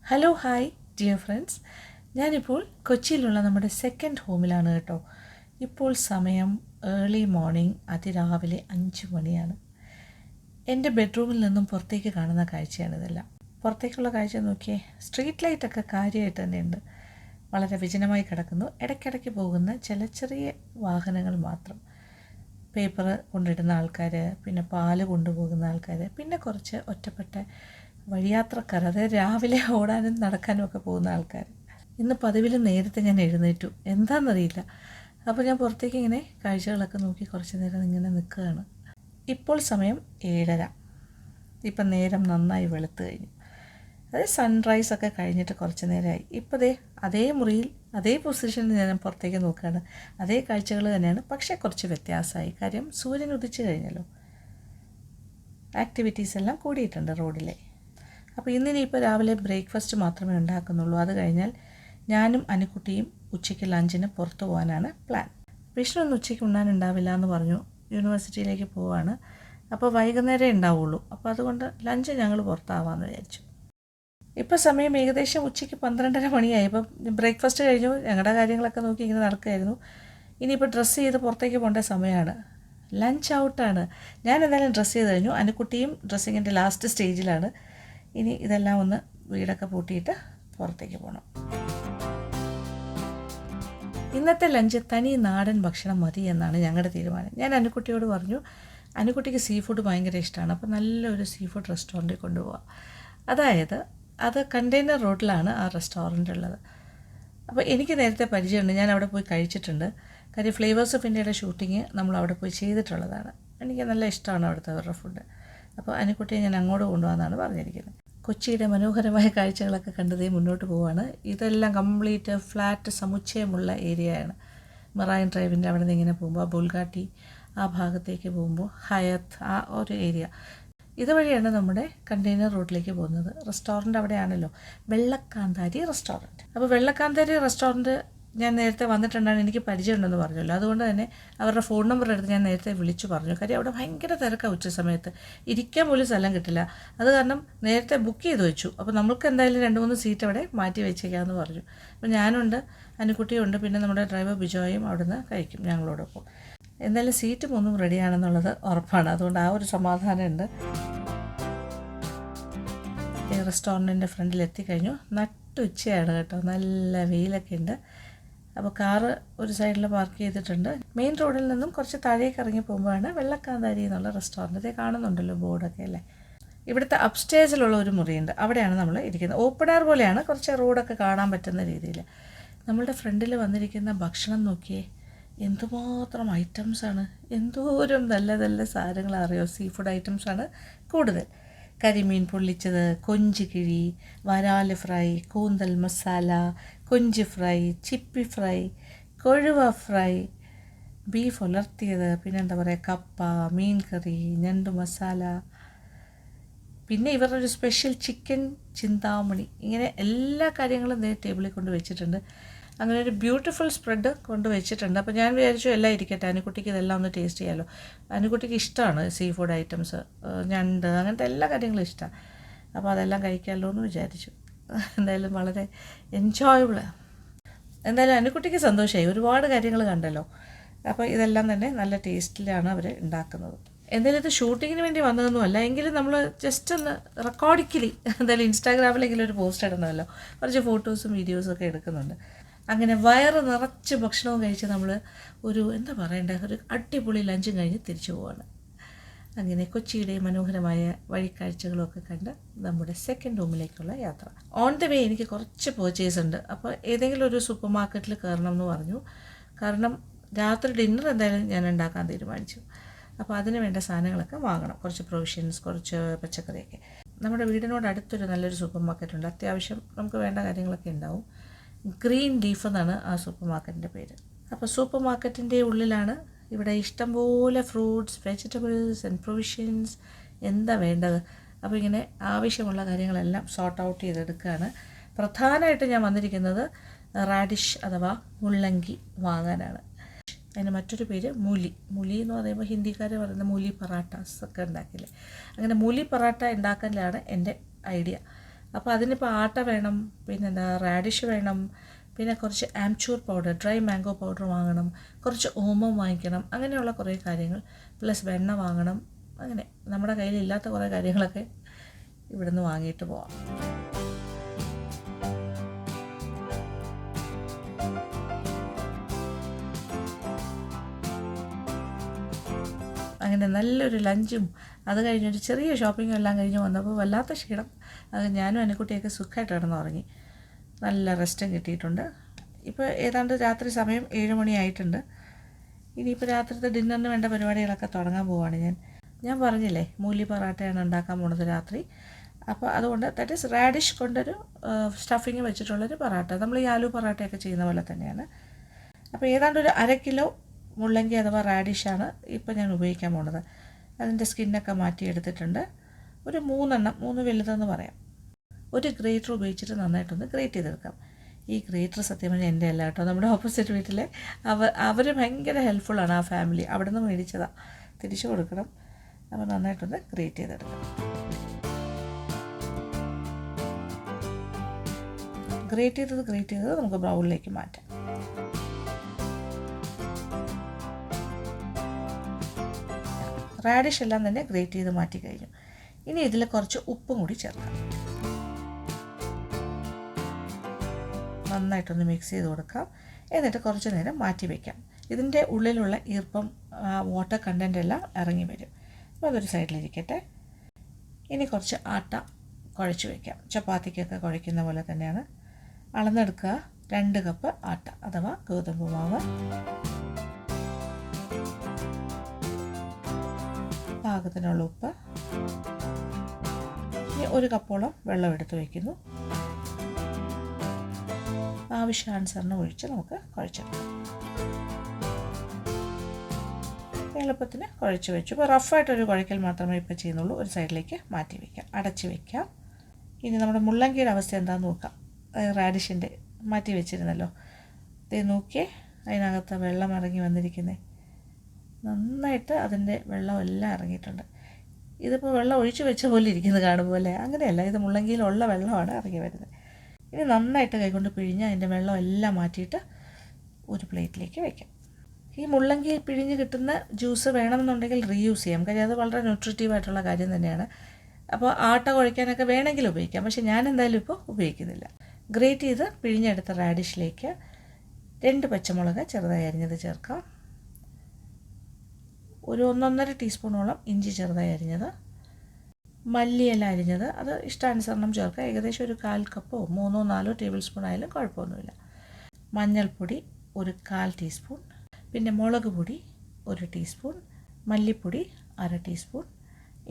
Hello hi dear friends, ഞാനിപ്പോൾ കൊച്ചിയിലുള്ള നമ്മുടെ second ഹോമിലാണ് കേട്ടോ. ഇപ്പോൾ സമയം ഏർലി മോർണിംഗ്, അതിരാവിലെ 5 മണിയാണ്. എൻ്റെ ബെഡ്റൂമിൽ നിന്നും പുറത്തേക്ക് കാണുന്ന കാഴ്ചയാണിതെല്ലാം. പുറത്തേക്കുള്ള കാഴ്ച നോക്കിയേ, സ്ട്രീറ്റ് ലൈറ്റൊക്കെ കാര്യമായിട്ട് തന്നെയുണ്ട്. വളരെ വിജനമായി കിടക്കുന്നു. ഇടയ്ക്കിടയ്ക്ക് പോകുന്ന ചെറിയ വാഹനങ്ങൾ മാത്രം. പേപ്പർ കൊണ്ടിടുന്ന ആൾക്കാർ, പിന്നെ പാല് കൊണ്ടുപോകുന്ന ആൾക്കാർ, പിന്നെ കുറച്ച് ഒറ്റപ്പെട്ട വഴിയാത്രക്കാർ, അതായത് രാവിലെ ഓടാനും നടക്കാനും ഒക്കെ പോകുന്ന ആൾക്കാർ. ഇന്ന് പതിവിലും നേരത്തെ ഞാൻ എഴുന്നേറ്റു, എന്താണെന്നറിയില്ല. അപ്പോൾ ഞാൻ പുറത്തേക്ക് ഇങ്ങനെ കാഴ്ചകളൊക്കെ നോക്കി കുറച്ച് നേരം ഇങ്ങനെ നിൽക്കുകയാണ്. ഇപ്പോൾ സമയം 7:30. ഇപ്പം നേരം നന്നായി വെളുത്ത് കഴിഞ്ഞു. അതായത് സൺറൈസൊക്കെ കഴിഞ്ഞിട്ട് കുറച്ച് നേരമായി. ഇപ്പോൾ അതേ മുറിയിൽ അതേ പൊസിഷനിൽ ഞാൻ പുറത്തേക്ക് നോക്കുകയാണ്. അതേ കാഴ്ചകൾ തന്നെയാണ്, പക്ഷേ കുറച്ച് വ്യത്യാസമായി. കാര്യം സൂര്യൻ ഉദിച്ചു കഴിഞ്ഞല്ലോ, ആക്ടിവിറ്റീസ് എല്ലാം കൂടിയിട്ടുണ്ട് റോഡിലെ. അപ്പോൾ ഇന്നിനിപ്പോൾ രാവിലെ ബ്രേക്ക്ഫാസ്റ്റ് മാത്രമേ ഉണ്ടാക്കുന്നുള്ളൂ. അത് കഴിഞ്ഞാൽ ഞാനും അനുക്കുട്ടിയും ഉച്ചയ്ക്ക് ലഞ്ചിന് പുറത്തു പോകാനാണ് പ്ലാൻ. വിഷ്ണു ഒന്ന് ഉച്ചയ്ക്ക് ഉണ്ണാനുണ്ടാവില്ല എന്ന് പറഞ്ഞു, യൂണിവേഴ്സിറ്റിയിലേക്ക് പോവാണ്. അപ്പോൾ വൈകുന്നേരം ഉണ്ടാവുള്ളൂ. അപ്പോൾ അതുകൊണ്ട് ലഞ്ച് ഞങ്ങൾ പുറത്താവാമെന്ന് വിചാരിച്ചു. ഇപ്പോൾ സമയം ഏകദേശം ഉച്ചയ്ക്ക് 12:30 മണിയായി. ഇപ്പം ബ്രേക്ക്ഫാസ്റ്റ് കഴിഞ്ഞു, ഞങ്ങളുടെ കാര്യങ്ങളൊക്കെ നോക്കി ഇങ്ങനെ നടക്കുമായിരുന്നു. ഇനിയിപ്പോൾ ഡ്രസ്സ് ചെയ്ത് പുറത്തേക്ക് പോകേണ്ട സമയമാണ്. ലഞ്ച് ഔട്ടാണ്. ഞാൻ എന്തായാലും ഡ്രസ്സ് ചെയ്ത് കഴിഞ്ഞു. അനുക്കുട്ടിയും ഡ്രസ്സിങ്ങിൻ്റെ ലാസ്റ്റ് സ്റ്റേജിലാണ്. ഇനി ഇതെല്ലാം ഒന്ന് വീടൊക്കെ പൂട്ടിയിട്ട് പുറത്തേക്ക് പോകണം. ഇന്നത്തെ ലഞ്ച് തനി നാടൻ ഭക്ഷണം മതി എന്നാണ് ഞങ്ങളുടെ തീരുമാനം. ഞാൻ അനുക്കുട്ടിയോട് പറഞ്ഞു, അനുക്കുട്ടിക്ക് സീ ഫുഡ് ഭയങ്കര ഇഷ്ടമാണ്. അപ്പോൾ നല്ലൊരു സീ ഫുഡ് റെസ്റ്റോറൻറ്റിൽ കൊണ്ടുപോകാം. അതായത് അത് കണ്ടെയ്നർ റോഡിലാണ് ആ റെസ്റ്റോറൻ്റ് ഉള്ളത്. അപ്പോൾ എനിക്ക് നേരത്തെ പരിചയമുണ്ട്, ഞാൻ അവിടെ പോയി കഴിച്ചിട്ടുണ്ട്. കാര്യം ഫ്ലേവേഴ്സ് ഓഫ് ഇന്ത്യയുടെ ഷൂട്ടിങ് നമ്മൾ അവിടെ പോയി ചെയ്തിട്ടുള്ളതാണ്. എനിക്ക് നല്ല ഇഷ്ടമാണ് അവിടുത്തെ അവരുടെ ഫുഡ്. അപ്പോൾ അനുക്കുട്ടിയെ ഞാൻ അങ്ങോട്ട് കൊണ്ടുപോകാമെന്നാണ് പറഞ്ഞിരിക്കുന്നത്. കൊച്ചിയുടെ മനോഹരമായ കാഴ്ചകളൊക്കെ കണ്ടതേ മുന്നോട്ട് പോവുകയാണ്. ഇതെല്ലാം കംപ്ലീറ്റ് ഫ്ലാറ്റ് സമുച്ചയമുള്ള ഏരിയയാണ്. മറൈൻ ഡ്രൈവിൻ്റെ അവിടെ നിന്ന് ഇങ്ങനെ പോകുമ്പോൾ ബുൾഗാട്ടി ആ ഭാഗത്തേക്ക് പോകുമ്പോൾ ഹയത്ത് ആ ഒരു ഏരിയ, ഇതുവഴിയാണ് നമ്മുടെ കണ്ടെയ്നർ റോഡിലേക്ക് പോകുന്നത്. റെസ്റ്റോറൻറ്റ് അവിടെയാണല്ലോ, വെള്ളക്കാന്താരി റെസ്റ്റോറൻറ്റ്. അപ്പോൾ വെള്ളക്കാന്താരി റെസ്റ്റോറൻറ്റ് ഞാൻ നേരത്തെ വന്നിട്ടുണ്ടാണ്, എനിക്ക് പരിചയമുണ്ടെന്ന് പറഞ്ഞല്ലോ. അതുകൊണ്ട് തന്നെ അവരുടെ ഫോൺ നമ്പർ എടുത്ത് ഞാൻ നേരത്തെ വിളിച്ചു പറഞ്ഞു. കാര്യം അവിടെ ഭയങ്കര തിരക്കാണ് ഉച്ച സമയത്ത്, ഇരിക്കാൻ പോലും സ്ഥലം കിട്ടില്ല. അത് കാരണം നേരത്തെ ബുക്ക് ചെയ്ത് വെച്ചു. അപ്പോൾ നമുക്ക് എന്തായാലും 2-3 സീറ്റ് അവിടെ മാറ്റി വെച്ചേക്കാമെന്ന് പറഞ്ഞു. അപ്പോൾ ഞാനുണ്ട്, അനുക്കുട്ടിയുണ്ട്, പിന്നെ നമ്മുടെ ഡ്രൈവർ ബിജോയും അവിടുന്ന് കഴിക്കും ഞങ്ങളോടൊപ്പം. എന്തായാലും സീറ്റ് 3 റെഡിയാണെന്നുള്ളത് ഉറപ്പാണ്. അതുകൊണ്ട് ആ ഒരു സമാധാനമുണ്ട്. ഈ റെസ്റ്റോറൻറ്റിൻ്റെ ഫ്രണ്ടിൽ എത്തിക്കഴിഞ്ഞു. നട്ടുച്ചയാണ് കേട്ടോ, നല്ല വെയിലൊക്കെ ഉണ്ട്. അപ്പോൾ കാറ് ഒരു സൈഡിൽ പാർക്ക് ചെയ്തിട്ടുണ്ട്. മെയിൻ റോഡിൽ നിന്നും കുറച്ച് താഴേക്ക് ഇറങ്ങി പോകുമ്പോഴാണ് വെള്ളക്കാന്താരി എന്നുള്ള റെസ്റ്റോറൻറ്റ്. ഇതേ കാണുന്നുണ്ടല്ലോ ബോർഡൊക്കെ അല്ലേ. ഇവിടുത്തെ അപ്സ്റ്റേഴ്സിലുള്ള ഒരു മുറിയുണ്ട്, അവിടെയാണ് നമ്മൾ ഇരിക്കുന്നത്. ഓപ്പൺ എയർ പോലെയാണ്, കുറച്ച് റോഡൊക്കെ കാണാൻ പറ്റുന്ന രീതിയിൽ. നമ്മളുടെ ഫ്രണ്ടിൽ വന്നിരിക്കുന്ന ഭക്ഷണം നോക്കിയേ, എന്തുമാത്രം ഐറ്റംസാണ്, എന്തോരം നല്ല നല്ല സാധനങ്ങൾ അറിയോ. സീ ഫുഡ് ഐറ്റംസാണ് കൂടുതൽ. കരിമീൻ പൊള്ളിച്ചത്, കൊഞ്ച് കിഴി, വരാൽ ഫ്രൈ, കൂന്തൽ മസാല, കൊഞ്ച് ഫ്രൈ, ചിപ്പി ഫ്രൈ, കൊഴുവ ഫ്രൈ, ബീഫ് ഉലർത്തിയത്, പിന്നെ എന്താ പറയുക, കപ്പ, മീൻ കറി, ഞണ്ട് മസാല, പിന്നെ ഇവരുടെ ഒരു സ്പെഷ്യൽ ചിക്കൻ ചിന്താമണി. ഇങ്ങനെ എല്ലാ കാര്യങ്ങളും ടേബിളിൽ കൊണ്ട് വെച്ചിട്ടുണ്ട്. അങ്ങനെ ഒരു ബ്യൂട്ടിഫുൾ സ്പ്രെഡ് കൊണ്ട് വെച്ചിട്ടുണ്ട്. അപ്പോൾ ഞാൻ വിചാരിച്ചു എല്ലാം ഇരിക്കട്ടെ, അനുക്കുട്ടിക്ക് ഇതെല്ലാം ഒന്ന് ടേസ്റ്റ് ചെയ്യാമല്ലോ. അനുക്കുട്ടിക്ക് ഇഷ്ടമാണ് സീ ഫുഡ് ഐറ്റംസ്, ഞണ്ട്, അങ്ങനത്തെ എല്ലാ കാര്യങ്ങളും ഇഷ്ടമാണ്. അപ്പോൾ അതെല്ലാം കഴിക്കാമല്ലോ എന്ന് വിചാരിച്ചു. എന്തായാലും വളരെ എൻജോയബിൾ. എന്തായാലും അനുക്കുട്ടിക്ക് സന്തോഷമായി, ഒരുപാട് കാര്യങ്ങൾ കണ്ടല്ലോ. അപ്പോൾ ഇതെല്ലാം തന്നെ നല്ല ടേസ്റ്റിലാണ് അവർ ഉണ്ടാക്കുന്നത്. എന്തായാലും ഇത് ഷൂട്ടിങ്ങിന് വേണ്ടി വന്നതൊന്നുമല്ല, എങ്കിലും നമ്മൾ ജസ്റ്റ് ഒന്ന് റെക്കോർഡിക്കലി എന്തായാലും ഇൻസ്റ്റാഗ്രാമിലെങ്കിലും ഒരു പോസ്റ്റ് ഇടണമല്ലോ. കുറച്ച് ഫോട്ടോസും വീഡിയോസും ഒക്കെ എടുക്കുന്നുണ്ട്. അങ്ങനെ വയറ് നിറച്ച് ഭക്ഷണവും കഴിച്ച് നമ്മൾ ഒരു എന്താ പറയണ്ടേ, ഒരു അടിപൊളി ലഞ്ചും കഴിഞ്ഞ് തിരിച്ചു പോവാണ്. അങ്ങനെ കൊച്ചിയുടെ മനോഹരമായ വഴിക്കാഴ്ചകളൊക്കെ കണ്ട് നമ്മുടെ സെക്കൻഡ് ഹോമിലേക്കുള്ള യാത്ര. ഓൺ ദ വേ എനിക്ക് കുറച്ച് പർച്ചേസ് ഉണ്ട്. അപ്പോൾ ഏതെങ്കിലും ഒരു സൂപ്പർ മാർക്കറ്റിൽ കയറണം എന്ന് പറഞ്ഞു. കാരണം രാത്രി ഡിന്നർ എന്തായാലും ഞാൻ ഉണ്ടാക്കാൻ തീരുമാനിച്ചു. അപ്പോൾ അതിന് വേണ്ട സാധനങ്ങളൊക്കെ വാങ്ങണം, കുറച്ച് പ്രൊവിഷ്യൻസ്, കുറച്ച് പച്ചക്കറിയൊക്കെ. നമ്മുടെ വീടിനോട് അടുത്തൊരു നല്ലൊരു സൂപ്പർ മാർക്കറ്റുണ്ട്, അത്യാവശ്യം നമുക്ക് വേണ്ട കാര്യങ്ങളൊക്കെ ഉണ്ടാവും. ഗ്രീൻ ലീഫ് എന്നാണ് ആ സൂപ്പർ മാർക്കറ്റിൻ്റെ പേര്. അപ്പോൾ സൂപ്പർ മാർക്കറ്റിൻ്റെ ഉള്ളിലാണ് ഇവിടെ ഇഷ്ടംപോലെ ഫ്രൂട്ട്സ്, വെജിറ്റബിൾസ് ആൻഡ് പ്രൊവിഷ്യൻസ്, എന്താ വേണ്ടത്. അപ്പോൾ ഇങ്ങനെ ആവശ്യമുള്ള കാര്യങ്ങളെല്ലാം സോർട്ട് ഔട്ട് ചെയ്തെടുക്കുകയാണ്. പ്രധാനമായിട്ട് ഞാൻ വന്നിരിക്കുന്നത് റാഡിഷ് അഥവാ മുള്ളങ്കി വാങ്ങാനാണ്. അതിന് മറ്റൊരു പേര് മൂലി. മൂലി എന്ന് പറയുമ്പോൾ ഹിന്ദിക്കാർ പറയുന്ന മൂലി പറാട്ടാസ് ഒക്കെ ഉണ്ടാക്കില്ലേ, അങ്ങനെ മൂലി പറാട്ട ഉണ്ടാക്കാനാണ് എൻ്റെ ഐഡിയ. അപ്പോൾ അതിനിപ്പോൾ ആട്ട വേണം, പിന്നെന്താ റാഡിഷ് വേണം, പിന്നെ കുറച്ച് amchur powder, dry mango powder വാങ്ങണം, കുറച്ച് ഓമം വാങ്ങിക്കണം, അങ്ങനെയുള്ള കുറേ കാര്യങ്ങൾ, പ്ലസ് വെണ്ണ വാങ്ങണം. അങ്ങനെ നമ്മുടെ കയ്യിലില്ലാത്ത കുറേ കാര്യങ്ങളൊക്കെ ഇവിടുന്ന് വാങ്ങിയിട്ട് പോവാം. അങ്ങനെ നല്ലൊരു ലഞ്ചും അത് കഴിഞ്ഞൊരു ചെറിയ ഷോപ്പിങ്ങും എല്ലാം കഴിഞ്ഞ് വന്നപ്പോൾ വല്ലാത്ത ക്ഷീണം. അത് ഞാനും അനിക്കുട്ടിയൊക്കെ സുഖമായിട്ട് കിടന്നുറങ്ങി. നല്ല റെസ്റ്റും കിട്ടിയിട്ടുണ്ട്. ഇപ്പോൾ ഏതാണ്ട് രാത്രി സമയം 7 മണിയായിട്ടുണ്ട്. ഇനിയിപ്പോൾ രാത്രിത്തെ ഡിന്നറിന് വേണ്ട പരിപാടികളൊക്കെ തുടങ്ങാൻ പോവുകയാണ് ഞാൻ പറഞ്ഞില്ലേ മൂലി പൊറാട്ടയാണ് ഉണ്ടാക്കാൻ പോകുന്നത് രാത്രി. അപ്പോൾ അതുകൊണ്ട് ദാറ്റ് ഈസ് റാഡിഷ് കൊണ്ടൊരു സ്റ്റഫിങ് വെച്ചിട്ടുള്ളൊരു പൊറാട്ട, നമ്മൾ ഈ ആലു പൊറാട്ടയൊക്കെ ചെയ്യുന്ന പോലെ തന്നെയാണ്. അപ്പോൾ ഏതാണ്ട് ഒരു 1/2 കിലോ മുള്ളങ്കി അഥവാ റാഡിഷാണ് ഇപ്പോൾ ഞാൻ ഉപയോഗിക്കാൻ പോകുന്നത്. അതിൻ്റെ സ്കിന്നൊക്കെ മാറ്റിയെടുത്തിട്ടുണ്ട്. ഒരു 3 വലുതെന്ന് പറയാം. ഒരു ഗ്രേറ്റർ ഉപയോഗിച്ചിട്ട് നന്നായിട്ടൊന്ന് ഗ്രേറ്റ് ചെയ്തെടുക്കാം. ഈ ഗ്രേറ്റർ സത്യം പറഞ്ഞാൽ എൻ്റെ അല്ല കേട്ടോ, നമ്മുടെ ഓപ്പോസിറ്റ് വീട്ടിലെ അവർ ഭയങ്കര ഹെൽപ്ഫുള്ളാണ്. ആ ഫാമിലി അവിടെ നിന്ന് മേടിച്ചതാണ്, തിരിച്ചു കൊടുക്കണം. അപ്പോൾ നന്നായിട്ടൊന്ന് ഗ്രേറ്റ് ചെയ്തെടുക്കാം. ഗ്രേറ്റ് ചെയ്തത് നമുക്ക് ബ്രൗണിലേക്ക് മാറ്റാം. റാഡിഷ് എല്ലാം തന്നെ ഗ്രേറ്റ് ചെയ്ത് മാറ്റി കഴിഞ്ഞു. ഇനി ഇതിൽ കുറച്ച് ഉപ്പും കൂടി ചേർക്കാം. നന്നായിട്ടൊന്ന് മിക്സ് ചെയ്ത് കൊടുക്കാം. എന്നിട്ട് കുറച്ച് നേരം മാറ്റി വയ്ക്കാം. ഇതിൻ്റെ ഉള്ളിലുള്ള ഈർപ്പം, വാട്ടർ കണ്ടൻ്റ് എല്ലാം ഇറങ്ങി വരും. അപ്പോൾ അതൊരു സൈഡിലിരിക്കട്ടെ. ഇനി കുറച്ച് ആട്ട കുഴച്ച് വയ്ക്കാം. ചപ്പാത്തിക്കൊക്കെ കുഴയ്ക്കുന്ന പോലെ തന്നെയാണ്. അളന്നെടുക്കുക 2 കപ്പ് ആട്ട അഥവാ ഗോതമ്പ് മാവ്. പാകത്തിനുള്ള ഉപ്പ്. ഇനി 1 കപ്പോളം വെള്ളം എടുത്ത് വയ്ക്കുന്നു. ആവശ്യാനുസരണം ഒഴിച്ച് നമുക്ക് കുഴച്ചെടുക്കാം. എളുപ്പത്തിന് കുഴച്ച് വെച്ചു. ഇപ്പോൾ റഫായിട്ടൊരു കുഴയ്ക്കൽ മാത്രമേ ഇപ്പോൾ ചെയ്യുന്നുള്ളൂ. ഒരു സൈഡിലേക്ക് മാറ്റി വയ്ക്കാം, അടച്ച് വയ്ക്കാം. ഇനി നമ്മുടെ മുള്ളങ്കിയുടെ അവസ്ഥ എന്താണെന്ന് നോക്കാം. റാഡിഷിൻ്റെ മാറ്റി വെച്ചിരുന്നല്ലോ, ഇത് നോക്കിയേ, അതിനകത്ത് വെള്ളം ഇറങ്ങി വന്നിരിക്കുന്നത് നന്നായിട്ട്. അതിൻ്റെ വെള്ളമെല്ലാം ഇറങ്ങിയിട്ടുണ്ട്. ഇതിപ്പോൾ വെള്ളം ഒഴിച്ച് വെച്ച പോലെ ഇരിക്കുന്നത് കാണുമ്പോൾ അല്ലേ? അങ്ങനെയല്ല, ഇത് മുള്ളങ്കിയിലുള്ള വെള്ളമാണ് ഇറങ്ങി വരുന്നത്. ഇനി നന്നായിട്ട് കൈകൊണ്ട് പിഴിഞ്ഞ് അതിൻ്റെ വെള്ളം എല്ലാം മാറ്റിയിട്ട് ഒരു പ്ലേറ്റിലേക്ക് വയ്ക്കാം. ഈ മുള്ളങ്കി പിഴിഞ്ഞ് കിട്ടുന്ന ജ്യൂസ് വേണമെന്നുണ്ടെങ്കിൽ റീയൂസ് ചെയ്യാം. കാര്യം അത് വളരെ ന്യൂട്രിറ്റീവായിട്ടുള്ള കാര്യം തന്നെയാണ്. അപ്പോൾ ആട്ട കുഴയ്ക്കാനൊക്കെ വേണമെങ്കിൽ ഉപയോഗിക്കാം, പക്ഷേ ഞാൻ എന്തായാലും ഇപ്പോൾ ഉപയോഗിക്കുന്നില്ല. ഗ്രേറ്റ് ചെയ്ത് പിഴിഞ്ഞെടുത്ത റാഡിഷിലേക്ക് 2 പച്ചമുളക് ചെറുതായി അരിഞ്ഞത് ചേർക്കാം. ഒരു 1.5 ടീസ്പൂണോളം ഇഞ്ചി ചെറുതായി അരിഞ്ഞത്, മല്ലിയില അരിഞ്ഞത്, അത് ഇഷ്ടാനുസരണം ചേർക്കുക. ഏകദേശം ഒരു 1/4 കപ്പോ 3-4 ടേബിൾ സ്പൂൺ ആയാലും കുഴപ്പമൊന്നുമില്ല. മഞ്ഞൾപ്പൊടി ഒരു 1/4 ടീസ്പൂൺ, പിന്നെ മുളക് പൊടി 1 ടീസ്പൂൺ, മല്ലിപ്പൊടി 1/2 ടീസ്പൂൺ.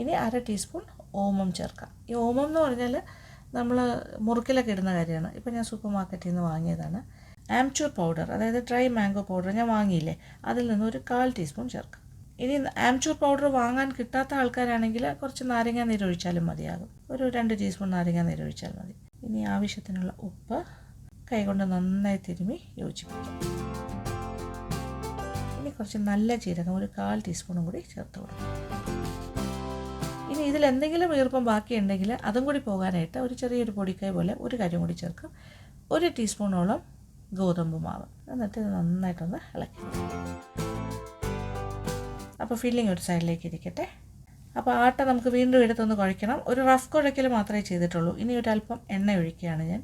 ഇനി 1/2 ടീസ്പൂൺ ഓമം ചേർക്കാം. ഈ ഓമം എന്ന് പറഞ്ഞാൽ നമ്മൾ മുറുക്കിലൊക്കെ ഇടുന്ന കാര്യമാണ്. ഇപ്പോൾ ഞാൻ സൂപ്പർ മാർക്കറ്റിൽ നിന്ന് വാങ്ങിയതാണ്. ആംചൂർ പൗഡർ, അതായത് ഡ്രൈ മാംഗോ പൗഡർ ഞാൻ വാങ്ങിയില്ലേ, അതിൽ നിന്ന് ഒരു 1/4 ടീസ്പൂൺ ചേർക്കാം. ഇനി ആംചൂർ പൗഡർ വാങ്ങാൻ കിട്ടാത്ത ആൾക്കാരാണെങ്കിൽ കുറച്ച് നാരങ്ങ നീരൊഴിച്ചാലും മതിയാകും. ഒരു 2 ടീസ്പൂൺ നാരങ്ങ നീരൊഴിച്ചാൽ മതി. ഇനി ആവശ്യത്തിനുള്ള ഉപ്പ് കൈകൊണ്ട് നന്നായി തിരുമ്മി യോജിപ്പിക്കാം. ഇനി കുറച്ച് നല്ല ജീരകം ഒരു 1/4 ടീസ്പൂണും കൂടി ചേർത്ത് കൊടുക്കാം. ഇനി ഇതിൽ എന്തെങ്കിലും ഈർപ്പം ബാക്കിയുണ്ടെങ്കിൽ അതും കൂടി പോകാനായിട്ട് ഒരു ചെറിയൊരു പൊടിക്കായ പോലെ ഒരു കാര്യം കൂടി ചേർക്കും. 1 ടീസ്പൂണോളം ഗോതമ്പ് മാവ്. എന്നിട്ട് ഇത് നന്നായിട്ടൊന്ന് ഇളക്കി. അപ്പോൾ ഫില്ലിങ് ഒരു സൈഡിലേക്ക് ഇരിക്കട്ടെ. അപ്പോൾ ആട്ട നമുക്ക് വീണ്ടും എടുത്തൊന്ന് കുഴയ്ക്കണം. ഒരു റഫ് കുഴയ്ക്കൽ മാത്രമേ ചെയ്തിട്ടുള്ളൂ. ഇനി ഒരല്പം എണ്ണ ഒഴിക്കുകയാണ് ഞാൻ.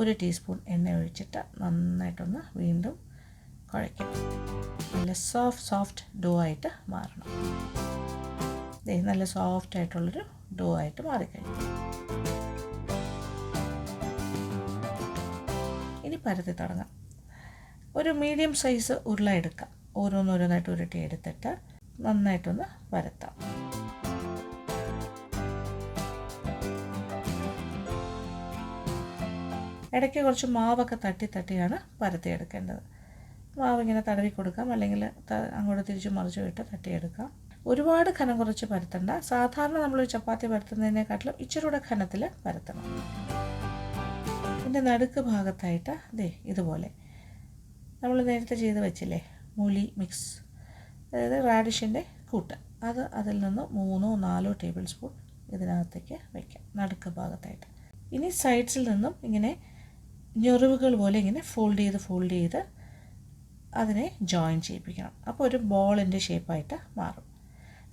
1 ടീസ്പൂൺ എണ്ണ ഒഴിച്ചിട്ട് നന്നായിട്ടൊന്ന് വീണ്ടും കുഴയ്ക്കാം. നല്ല സോഫ്റ്റ് ഡോ ആയിട്ട് മാറണം. നല്ല സോഫ്റ്റ് ആയിട്ടുള്ളൊരു ഡോ ആയിട്ട് മാറിക്കഴിഞ്ഞു. ഇനി പരത്തി തുടങ്ങാം. ഒരു മീഡിയം സൈസ് ഉരുള എടുക്കാം. ഓരോന്നോരോന്നായിട്ട് ഉരുട്ടി എടുത്തിട്ട് നന്നായിട്ടൊന്ന് പരത്താം. ഇടയ്ക്ക് കുറച്ച് മാവൊക്കെ തട്ടിയാണ് പരത്തിയെടുക്കേണ്ടത്. മാവ് ഇങ്ങനെ തടവി കൊടുക്കാം, അല്ലെങ്കിൽ അങ്ങോട്ട് തിരിച്ചു മറിച്ചു ഇട്ട് തട്ടിയെടുക്കാം. ഒരുപാട് കനം കുറച്ച് പരത്തണ്ട. സാധാരണ നമ്മൾ ചപ്പാത്തി പരത്തുന്നതിനെക്കാട്ടിലും ഇച്ചിരി കൂടെ ഘനത്തിൽ പരത്തണം. ഇതിൻ്റെ നടുക്ക് ഭാഗത്തായിട്ട് ഇതുപോലെ നമ്മൾ നേരത്തെ ചെയ്ത് വെച്ചില്ലേ മൂലി മിക്സ്, അതായത് റാഡിഷിൻ്റെ കൂട്ട്, അതിൽ നിന്ന് 3-4 ടേബിൾ സ്പൂൺ ഇതിനകത്തേക്ക് വയ്ക്കാം നടുക്ക് ഭാഗത്തായിട്ട്. ഇനി സൈഡ്സിൽ നിന്നും ഇങ്ങനെ ഞൊറിവുകൾ പോലെ ഇങ്ങനെ ഫോൾഡ് ചെയ്ത് അതിനെ ജോയിൻ ചെയ്യിപ്പിക്കണം. അപ്പോൾ ഒരു ബോളിൻ്റെ ഷേപ്പായിട്ട് മാറും.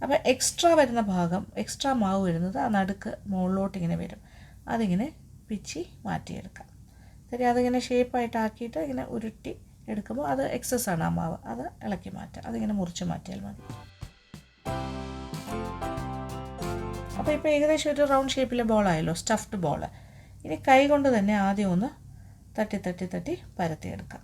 അപ്പോൾ എക്സ്ട്രാ മാവ് വരുന്നത് ആ നടുക്ക് മുകളിലോട്ട് ഇങ്ങനെ വരും. അതിങ്ങനെ പിച്ചി മാറ്റിയെടുക്കാം. ശരി, അതിങ്ങനെ ഷേപ്പായിട്ട് ആക്കിയിട്ട് ഇങ്ങനെ ഉരുട്ടി എടുക്കുമ്പോൾ അത് എക്സസ് ആണ് ആ മാവ്, അത് ഇളക്കി മാറ്റാം. അതിങ്ങനെ മുറിച്ച് മാറ്റിയാൽ മതി. അപ്പോൾ ഇപ്പോൾ ഏകദേശം ഒരു റൗണ്ട് ഷേപ്പിലെ ബോളായല്ലോ, സ്റ്റഫ്ഡ് ബോൾ. ഇനി കൈ കൊണ്ട് തന്നെ ആദ്യം ഒന്ന് തട്ടി പരത്തിയെടുക്കാം.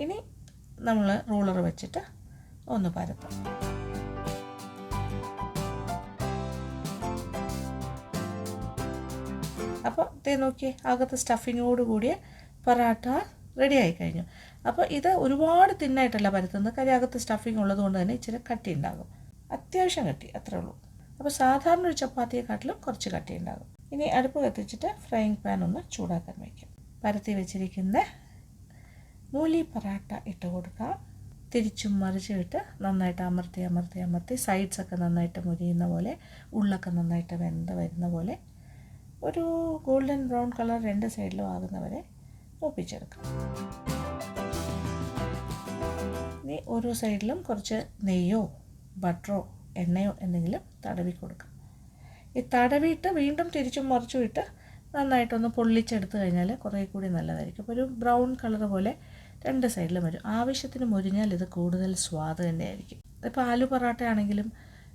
ഇനി നമ്മൾ റൂളർ വെച്ചിട്ട് ഒന്ന് പരത്താം. അപ്പോൾ ഇതേ നോക്കിയേ, അകത്ത് സ്റ്റഫിങ്ങോട് കൂടിയ പൊറാട്ട റെഡി ആയി കഴിഞ്ഞു. അപ്പോൾ ഇത് ഒരുപാട് തിന്നായിട്ടല്ല പരത്തുന്നത്, കാര്യം അകത്ത് സ്റ്റഫിങ് ഉള്ളത് കൊണ്ട് തന്നെ ഇച്ചിരി കട്ടി ഉണ്ടാകും. അത്യാവശ്യം കട്ടി, അത്രേ ഉള്ളൂ. അപ്പോൾ സാധാരണ ഒരു ചപ്പാത്തിയെക്കാട്ടിലും കുറച്ച് കട്ടി ഉണ്ടാകും. ഇനി അടുപ്പ് കത്തിച്ചിട്ട് ഫ്രൈയിങ് പാൻ ഒന്ന് ചൂടാക്കാൻ വയ്ക്കും. പരത്തി വെച്ചിരിക്കുന്ന മൂലി പൊറാട്ട ഇട്ട് കൊടുക്കാം. തിരിച്ചും മറിച്ചും ഇട്ട് നന്നായിട്ട് അമർത്തി സൈഡ്സൊക്കെ നന്നായിട്ട് മുരിയുന്ന പോലെ, ഉള്ളൊക്കെ നന്നായിട്ട് വെന്ത് വരുന്ന പോലെ ഒരു ഗോൾഡൻ ബ്രൗൺ കളർ രണ്ട് സൈഡിലും ആകുന്നവരെ മൂപ്പിച്ചെടുക്കാം. ഇനി ഓരോ സൈഡിലും കുറച്ച് നെയ്യോ ബട്ടറോ എണ്ണയോ എന്തെങ്കിലും തടവി കൊടുക്കാം. ഈ തടവിയിട്ട് വീണ്ടും തിരിച്ചും മറിച്ചും ഇട്ട് നന്നായിട്ടൊന്ന് പൊള്ളിച്ചെടുത്ത് കഴിഞ്ഞാൽ കുറേ കൂടി നല്ലതായിരിക്കും. അപ്പോൾ ഒരു ബ്രൗൺ കളർ പോലെ രണ്ട് സൈഡിലും വരും. ആവശ്യത്തിന് മുരിഞ്ഞാൽ ഇത് കൂടുതൽ സ്വാദ് തന്നെയായിരിക്കും. ഇപ്പോൾ ആലു പൊറാട്ട ആണെങ്കിലും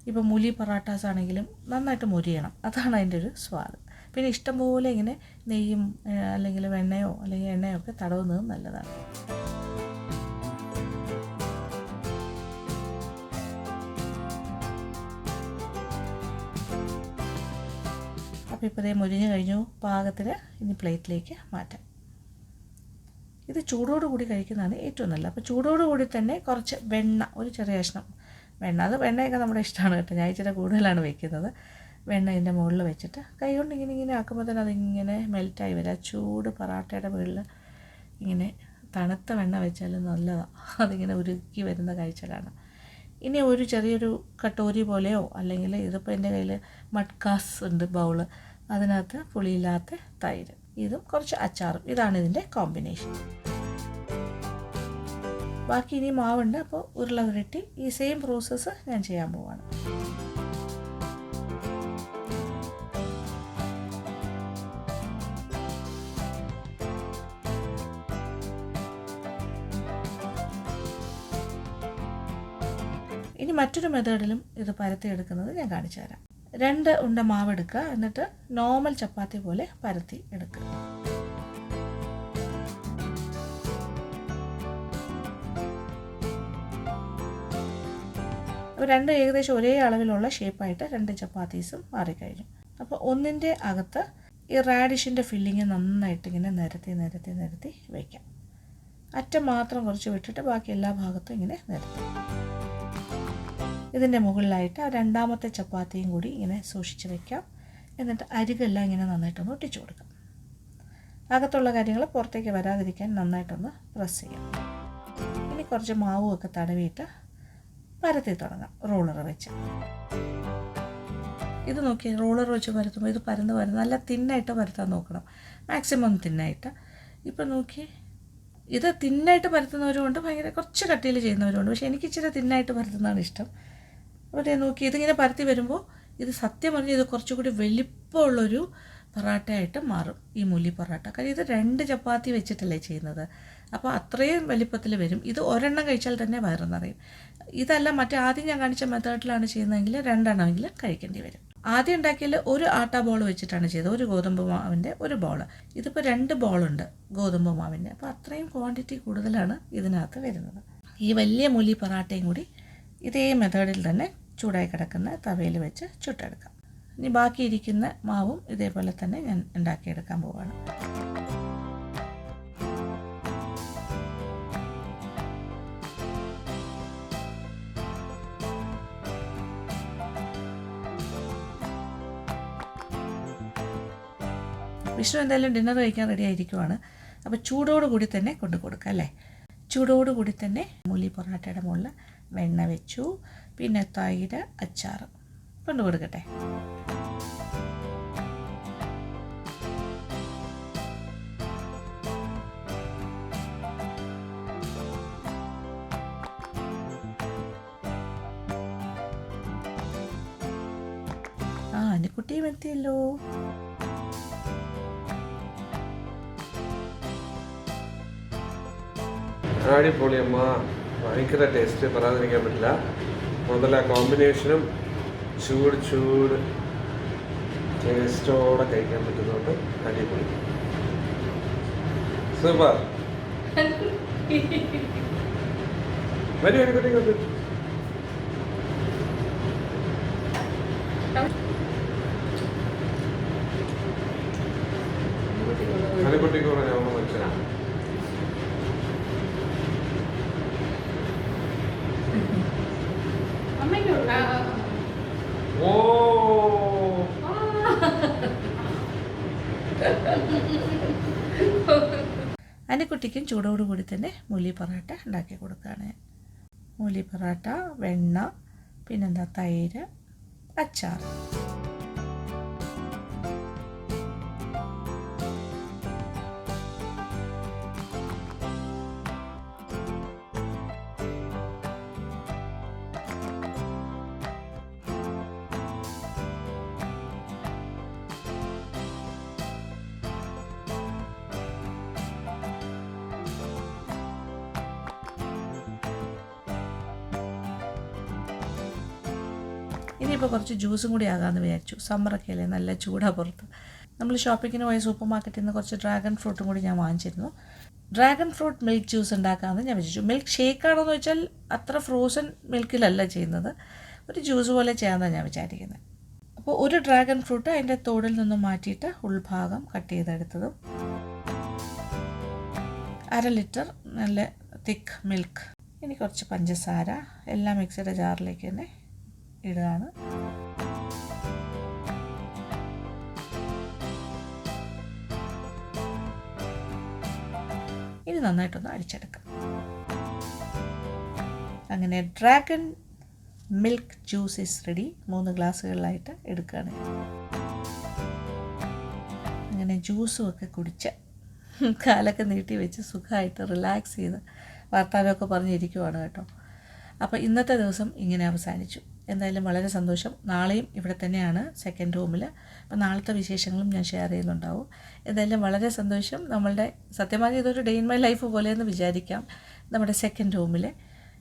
ഇപ്പോൾ മൂലി പൊറാട്ടാസ് ആണെങ്കിലും നന്നായിട്ട് മുരിയണം, അതാണ് അതിൻ്റെ ഒരു സ്വാദ്. പിന്നെ ഇഷ്ടംപോലെ ഇങ്ങനെ നെയ്യും അല്ലെങ്കിൽ വെണ്ണയോ അല്ലെങ്കിൽ എണ്ണയോ ഒക്കെ തടവുന്നതും നല്ലതാണ്. അപ്പോൾ ഇപ്പോൾ ഇതേ മുരിഞ്ഞ് കഴിഞ്ഞു. പാകത്തിന് ഇനി പ്ലേറ്റിലേക്ക് മാറ്റാം. ഇത് ചൂടോടുകൂടി കഴിക്കുന്നതാണ് ഏറ്റവും നല്ലത്. അപ്പോൾ ചൂടോടുകൂടി തന്നെ കുറച്ച് വെണ്ണ, ഒരു ചെറിയ കഷ്ണം വെണ്ണ, അത് വെണ്ണയൊക്കെ നമ്മുടെ ഇഷ്ടമാണ് കേട്ടോ, ഞാൻ ഇച്ചിരി കൂടുതലാണ് വയ്ക്കുന്നത്. വെണ്ണ ഇതിൻ്റെ മുകളിൽ വെച്ചിട്ട് കൈ കൊണ്ട് ഇങ്ങനെ ആക്കുമ്പോൾ തന്നെ അതിങ്ങനെ മെൽറ്റായി വരും. ആ ചൂട് പൊറാട്ടയുടെ മുകളിൽ ഇങ്ങനെ തണുത്ത വെണ്ണ വെച്ചാൽ നല്ലതാണ്, അതിങ്ങനെ ഉരുക്കി വരുന്ന കാഴ്ച കാണാം. ഇനി ഒരു ചെറിയൊരു കട്ടോരി പോലെയോ അല്ലെങ്കിൽ ഇതിപ്പോൾ എൻ്റെ കയ്യിൽ മഡ്കാസ് ഉണ്ട് ബൗള്, അതിനകത്ത് പുളിയില്ലാത്ത തൈര്, ഇതും കുറച്ച് അച്ചാറും, ഇതാണ് ഇതിൻ്റെ കോമ്പിനേഷൻ. ബാക്കി ഇനി മാവുണ്ട്, അപ്പോൾ ഉരുള ഉരുട്ടി ഈ സെയിം പ്രോസസ്സ് ഞാൻ ചെയ്യാൻ പോവാണ്. ഇനി മറ്റൊരു മെത്തേഡിലും ഇത് പരത്തിയെടുക്കുന്നത് ഞാൻ കാണിച്ചു തരാം. 2 ഉണ്ട മാവ് എടുക്കുക, എന്നിട്ട് നോർമൽ ചപ്പാത്തി പോലെ പരത്തി എടുക്കുക. അപ്പോൾ 2 ഏകദേശം ഒരേ അളവിലുള്ള ഷേപ്പായിട്ട് 2 ചപ്പാത്തീസും മാറിക്കഴിഞ്ഞു. അപ്പോൾ ഒന്നിൻ്റെ അകത്ത് ഈ റാഡിഷിൻ്റെ ഫില്ലിങ് നന്നായിട്ട് ഇങ്ങനെ നിരത്തി വയ്ക്കാം. അറ്റം മാത്രം കുറച്ച് വിട്ടിട്ട് ബാക്കി എല്ലാ ഭാഗത്തും ഇങ്ങനെ നിരത്തി. ഇതിൻ്റെ മുകളിലായിട്ട് ആ രണ്ടാമത്തെ ചപ്പാത്തിയും കൂടി ഇങ്ങനെ സൂക്ഷിച്ച് വയ്ക്കാം. എന്നിട്ട് അരികെല്ലാം ഇങ്ങനെ നന്നായിട്ടൊന്ന് ഒട്ടിച്ചു കൊടുക്കാം. അകത്തുള്ള കാര്യങ്ങൾ പുറത്തേക്ക് വരാതിരിക്കാൻ നന്നായിട്ടൊന്ന് പ്രസ് ചെയ്യാം. ഇനി കുറച്ച് മാവും ഒക്കെ തടവിയിട്ട് പരത്തി തുടങ്ങാം റോളർ വെച്ച്. ഇത് നോക്കി റോളർ വെച്ച് പരത്തുമ്പോൾ ഇത് പരന്ന് നല്ല തിന്നായിട്ട് പരത്താൻ നോക്കണം, മാക്സിമം തിന്നായിട്ട്. ഇപ്പം നോക്കി ഇത് തിന്നായിട്ട് പരത്തുന്നവരുമുണ്ട്, ഭയങ്കര കുറച്ച് കട്ടിയിൽ ചെയ്യുന്നവരുമുണ്ട്. പക്ഷേ എനിക്ക് ഇച്ചിരി തിന്നായിട്ട് പരത്തുന്നതാണ് ഇഷ്ടം. അവിടെ നോക്കി ഇതിങ്ങനെ പരത്തി വരുമ്പോൾ ഇത് സത്യം പറഞ്ഞാൽ ഇത് കുറച്ചുകൂടി വലിപ്പമുള്ളൊരു പൊറാട്ടയായിട്ട് മാറും, ഈ മൂലി പൊറാട്ട. കാര്യം ഇത് 2 ചപ്പാത്തി വെച്ചിട്ടല്ലേ ചെയ്യുന്നത്, അപ്പോൾ അത്രയും വലിപ്പത്തിൽ വരും. ഇത് ഒരെണ്ണം കഴിച്ചാൽ തന്നെ വയറ് നിറയും. ഇതല്ല മറ്റേ ആദ്യം ഞാൻ കാണിച്ച മെത്തേഡിലാണ് ചെയ്യുന്നതെങ്കിൽ 2 എണ്ണമെങ്കിലും കഴിക്കേണ്ടി വരും. ആദ്യം ഉണ്ടാക്കിയാൽ ഒരു ആട്ട ബോൾ വെച്ചിട്ടാണ് ചെയ്തത്, ഒരു ഗോതമ്പ് മാവിൻ്റെ ഒരു ബോൾ. ഇതിപ്പോൾ 2 ബോളുണ്ട് ഗോതമ്പ് മാവിൻ്റെ, അപ്പോൾ അത്രയും ക്വാണ്ടിറ്റി കൂടുതലാണ് ഇതിനകത്ത് വരുന്നത്. ഈ വലിയ മൂലി പൊറാട്ടയും കൂടി ഇതേ മെത്തേഡിൽ തന്നെ ചൂടായി കിടക്കുന്ന തവയിൽ വെച്ച് ചുട്ടെടുക്കാം. ഇനി ബാക്കിയിരിക്കുന്ന മാവും ഇതേപോലെ തന്നെ ഞാൻ ഉണ്ടാക്കിയെടുക്കാൻ പോവുകയാണ്. വിഷ്ണു എന്തായാലും ഡിന്നർ കഴിക്കാൻ റെഡി ആയിരിക്കുവാണ്. അപ്പോൾ ചൂടോടുകൂടി തന്നെ കൊണ്ടു കൊടുക്കാം അല്ലേ. ചൂടോടുകൂടി തന്നെ മൂലി പൊറാട്ടയുടെ മുകളിൽ വെണ്ണ വെച്ചു, പിന്നെ തൈര്, അച്ചാർ കൊണ്ടു കൊടുക്കട്ടെ. അനുക്കുട്ടിയും എത്തിയല്ലോ. അടിപൊളിയമ്മ, ഭയങ്കര ടേസ്റ്റ്, പറയാതിരിക്കാൻ പറ്റില്ല. മുതല കോമ്പിനേഷനും ചൂട് ടേസ്റ്റോടെ കഴിക്കാൻ പറ്റുന്നുണ്ട്. അടിപൊളി, സൂപ്പർ. വരും അനുക്കുട്ടി. അനുക്കുട്ടിക്ക് പറഞ്ഞ വെച്ചാൽ ഓ അനുക്കുട്ടിക്കും ചൂടോടുകൂടി തന്നെ മൂലി പൊറാട്ട ഉണ്ടാക്കി കൊടുക്കുകയാണ്. മൂലി പൊറാട്ട, വെണ്ണ, പിന്നെന്താ തൈര്, അച്ചാർ. ഇനിയിപ്പോൾ കുറച്ച് ജ്യൂസും കൂടി ആകാമെന്ന് വിചാരിച്ചു. സമ്മറൊക്കെ അല്ലേ, നല്ല ചൂടാണ് പുറത്ത്. നമ്മൾ ഷോപ്പിങ്ങിന് പോയ സൂപ്പർ മാർക്കറ്റിൽ നിന്ന് കുറച്ച് ഡ്രാഗൺ ഫ്രൂട്ടും കൂടി ഞാൻ വാങ്ങിച്ചിരുന്നു. ഡ്രാഗൺ ഫ്രൂട്ട് മിൽക്ക് ജ്യൂസ് ഉണ്ടാക്കാമെന്ന് ഞാൻ വിചാരിച്ചു. മിൽക്ക് ഷേക്കാണെന്ന് വെച്ചാൽ അത്ര ഫ്രോസൺ മിൽക്കിലല്ല ചെയ്യുന്നത്, ഒരു ജ്യൂസ് പോലെ ചെയ്യാമെന്നാണ് ഞാൻ വിചാരിക്കുന്നത്. അപ്പോൾ ഒരു ഡ്രാഗൺ ഫ്രൂട്ട് അതിൻ്റെ തോടിൽ നിന്നും മാറ്റിയിട്ട് ഉൾഭാഗം കട്ട് ചെയ്തെടുത്തതും, 1/2 ലിറ്റർ നല്ല തിക്ക് മിൽക്ക്, ഇനി കുറച്ച് പഞ്ചസാര, എല്ലാം മിക്സിയുടെ ജാറിലേക്ക് തന്നെ ഇടുകയാണ്. ഇനി നന്നായിട്ടൊന്ന് അടിച്ചെടുക്കാം. അങ്ങനെ dragon milk juice is ready. 3 ഗ്ലാസ്സുകളിലായിട്ട് എടുക്കുകയാണ്. അങ്ങനെ ജ്യൂസും ഒക്കെ കുടിച്ച് കാലൊക്കെ നീട്ടി വെച്ച് സുഖമായിട്ട് റിലാക്സ് ചെയ്ത് വർത്താനമൊക്കെ പറഞ്ഞിരിക്കുവാണ് കേട്ടോ. അപ്പോൾ ഇന്നത്തെ ദിവസം ഇങ്ങനെ അവസാനിച്ചു. എന്തായാലും വളരെ സന്തോഷം. നാളെയും ഇവിടെ തന്നെയാണ് സെക്കൻഡ് റൂമിൽ. അപ്പോൾ നാളത്തെ വിശേഷങ്ങളും ഞാൻ ഷെയർ ചെയ്യുന്നുണ്ടാവും. എന്തായാലും വളരെ സന്തോഷം. നമ്മളുടെ സത്യമായി ഇതൊരു ഡേ ഇൻ മൈ ലൈഫ് പോലെയെന്ന് വിചാരിക്കാം. നമ്മുടെ സെക്കൻഡ് റൂമിൽ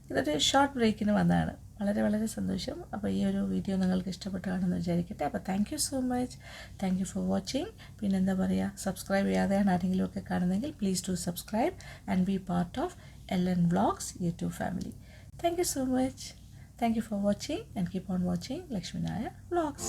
ഇതൊരു ഷോർട്ട് ബ്രേക്കിന് വന്നതാണ്. വളരെ സന്തോഷം. അപ്പോൾ ഈ ഒരു വീഡിയോ നിങ്ങൾക്ക് ഇഷ്ടപ്പെട്ടാണെന്ന് വിചാരിക്കട്ടെ. അപ്പോൾ thank you so much. Thank you for watching. പിന്നെന്താ പറയുക, സബ്സ്ക്രൈബ് ചെയ്യാതെയാണ് ആരെങ്കിലുമൊക്കെ കാണുന്നതെങ്കിൽ please do subscribe and B part of LN Vlogs YouTube family. Thank you so much. Thank you for watching and keep on watching Lekshmi Nair Vlogs.